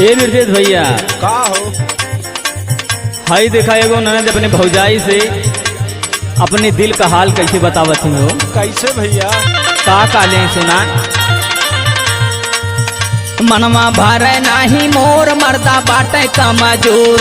ए निर्देश भैया का हो? हाई देखा एगो ननद अपने भौजाई से अपने दिल का हाल कैसे बतावत हो। कैसे भैया? का काले सुना। मनवा भरे नाही मोर मर्दा बाटे कमजोर।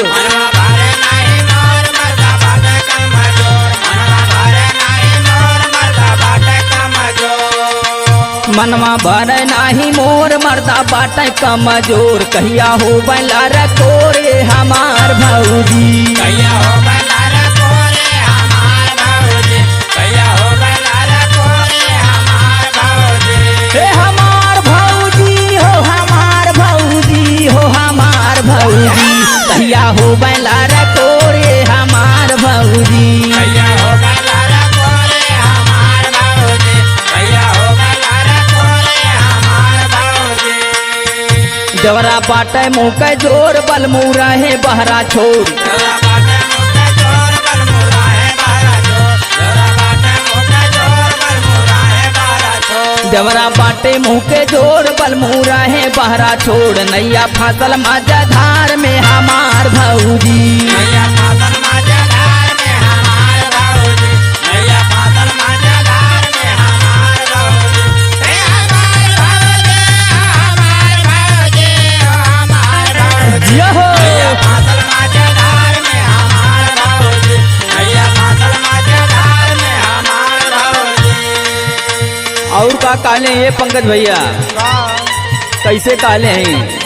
मनवा भरे नाही मोर मर्दा बाटे कमजोर। कहिया हो बैला रकोरे हमार भौजी। कहिया हो बैला रकोरे हमार भौजी। कहिया हो बैला रकोरे हमार भौजी। हे हमार भौजी हो हमार भौजी हो हमार भौजी। कहिया हो बैला रकोरे हमार भौजी। कहिया हो बैला रकोरे हमार भौजी। कहिया हो बैला रकोरे हमार भौजी। जवरा बाटे मुँह के जोर बल मुँह है बहरा छोड़। जरा बाटे मुके जोर बल मुरा है बारा जोर। जरा बाटे मुके जोर बल मुरा है बारा छोड़। जवरा बाटे मुँह के जोर बल मुँह है बहरा छोड़। नैया फसल मजा धार में हमार भौजी। नैया फादल मजेदार में हमार भौजी। नैया फादल मजेदार में हमार भौजी। हे हमार भौजी, हमार भौजी, हमार भौजी। यहो नैया फादल मजेदार में हमार भौजी। नैया फादल मजेदार में हमार भौजी। और का काले ये पंकज भैया का? कैसे काले हैं।